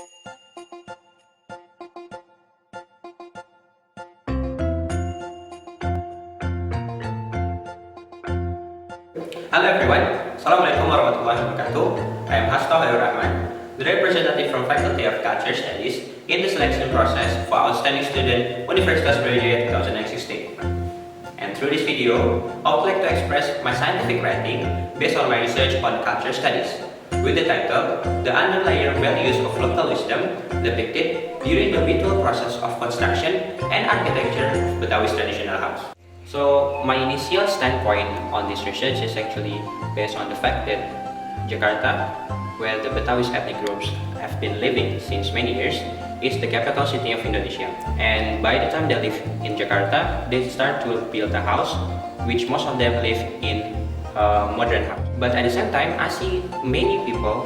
Hello everyone, Assalamualaikum warahmatullahi wabarakatuh. I am Hasto Halur Rahman, the representative from Faculty of Culture Studies in the selection process for Outstanding Student Universitas Brawijaya 2016. And through this video, I would like to express my scientific writing based on my research on culture studies, with the title, The Underlying Values of Local Wisdom Depicted During the Ritual Process of Construction and Architecture of Betawi's Traditional House. So my initial standpoint on this research is actually based on the fact that Jakarta, where the Betawi's ethnic groups have been living since many years, is the capital city of Indonesia. And by the time they live in Jakarta, they start to build a house, which most of them live in a modern house. But at the same time, I see many people,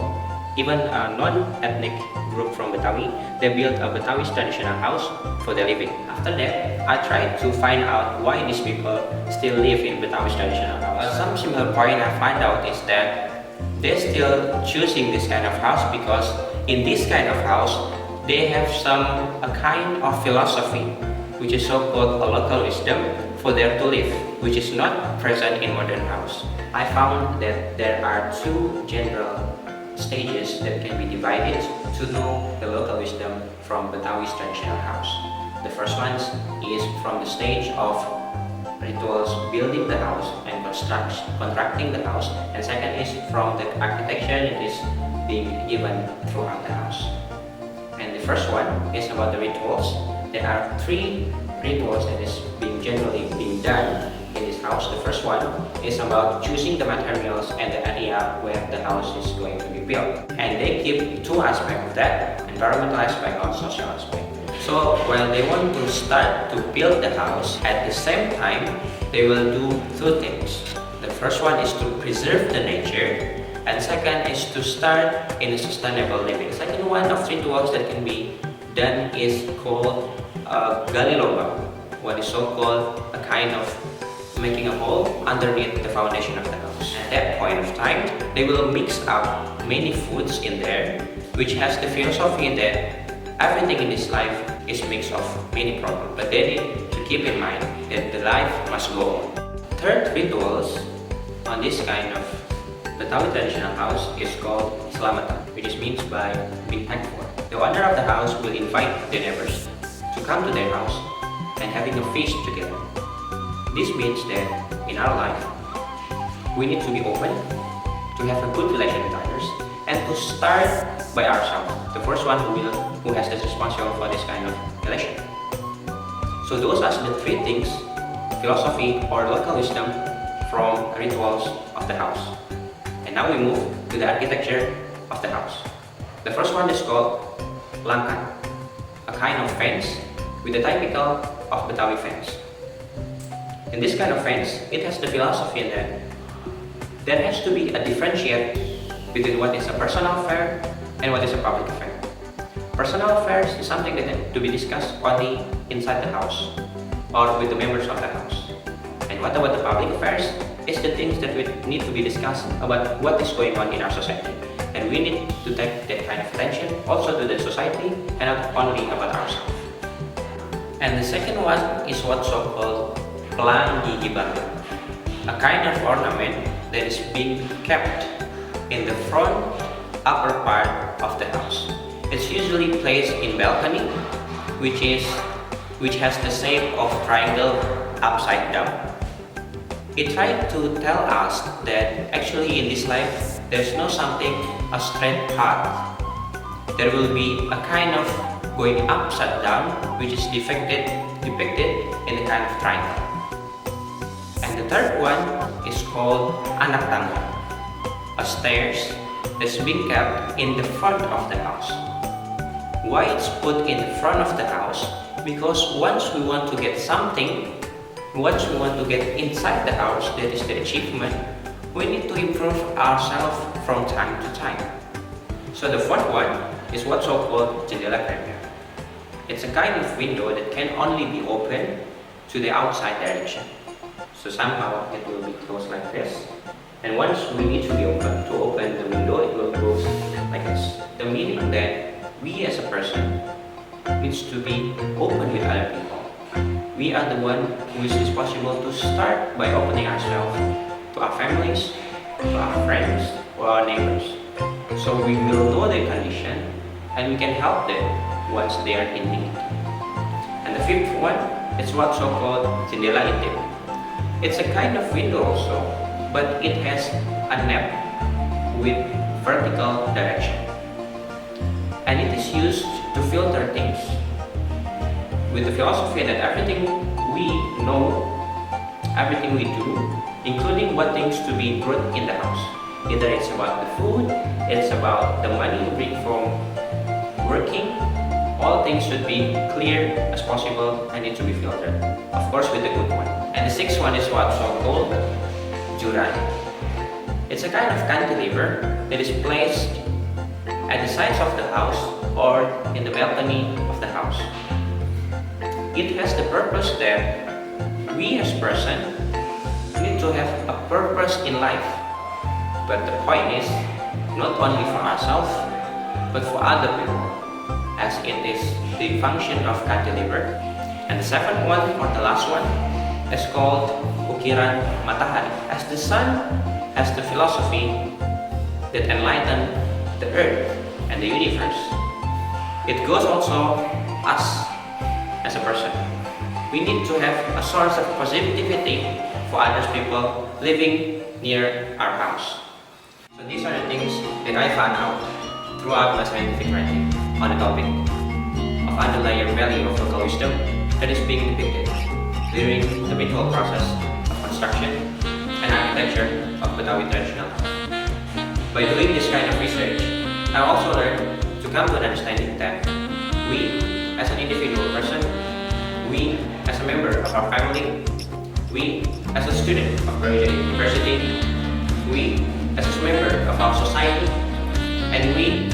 even a non-ethnic group from Betawi, they built a Betawi's traditional house for their living. After that, I tried to find out why these people still live in Betawi's traditional house. Some similar point I find out is that they're still choosing this kind of house because in this kind of house, they have a kind of philosophy, which is so-called a local wisdom for them to live, which is not present in modern house. I found that there are two general stages that can be divided to know the local wisdom from Betawi's traditional house. The first one is from the stage of rituals building the house and constructing the house, and second is from the architecture that is being given throughout the house. And the first one is about the rituals. There are three rituals that is generally being done in this house. The first one is about choosing the materials and the area where the house is going to be built. And they keep two aspects of that, environmental aspect or social aspect. So while they want to start to build the house, at the same time, they will do two things. The first one is to preserve the nature, and second is to start in a sustainable living. Second one of rituals that can be done is called gali lubang, what is so-called a kind of making a hole underneath the foundation of the house. At that point of time, they will mix up many foods in there, which has the philosophy that everything in this life is mixed of many problems, but they need to keep in mind that the life must go on. Third rituals on this kind of Betawi traditional house is called selamatan, which means by being thankful. The owner of the house will invite the neighbors to come to their house and having a feast together. This means that in our life, we need to be open, to have a good relation with others, and to start by ourselves. The first one who has the responsibility for this kind of relation. So those are the three things, philosophy or local wisdom from rituals of the house. And now we move to the architecture of the house. The first one is called langkan, a kind of fence with the typical of Betawi fence. In this kind of fence, it has the philosophy that there has to be a differentiate between what is a personal affair and what is a public affair. Personal affairs is something that to be discussed only inside the house or with the members of the house. And what about the public affairs is the things that we need to be discussed about what is going on in our society. And we need to take that kind of attention also to the society and not only about ourselves. And the second one is what's so-called pelang gigi batu, a kind of ornament that is being kept in the front upper part of the house. It's usually placed in balcony, which has the shape of triangle upside down. It tried to tell us that actually in this life there's no something a straight path. There will be a kind of going upside down, which is depicted in the kind of triangle. And the third one is called anak tangga, a stairs that's being kept in the front of the house. Why it's put in the front of the house? Because once we want to get something, once we want to get inside the house, that is the achievement, we need to improve ourselves from time to time. So the fourth one is what's so-called jendela kremnya. It's a kind of window that can only be opened to the outside direction. So somehow it will be closed like this. And once we need to open the window, it will close like this. The meaning that we as a person needs to be open with other people. We are the one who is responsible to start by opening ourselves to our families, to our friends, or our neighbors. So we will know their condition and we can help them once they are in need. And the fifth one is what's so-called jendela intip. It's a kind of window also, but it has a nap with vertical direction. And it is used to filter things with the philosophy that everything we know, everything we do, including what things to be brought in the house. Either it's about the food, it's about the money you bring from working, all things should be clear as possible and need to be filtered. Of course with the good one. And the sixth one is what's so-called juran. It's a kind of cantilever that is placed at the sides of the house or in the balcony of the house. It has the purpose that we as person need to have a purpose in life. But the point is, not only for ourselves, but for other people, as it is the function of cantilever. And the seventh one, or the last one, is called ukiran matahari, as the sun has the philosophy that enlighten the earth and the universe. It goes also us as a person. We need to have a source of positivity for other people living near our house. So these are the things that I found out throughout my scientific writing on the topic of underlying value of local wisdom that is being depicted during the ritual process of construction and architecture of Betawi traditional house. By doing this kind of research, I also learned to come to an understanding that we, as an individual person, we, as a member of our family, we, as a student of Brawijaya University, we, as a member of our society, and we,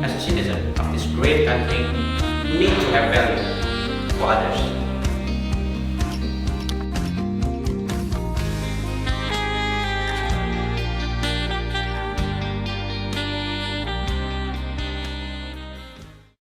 as a citizen of this great country, need to have value for others.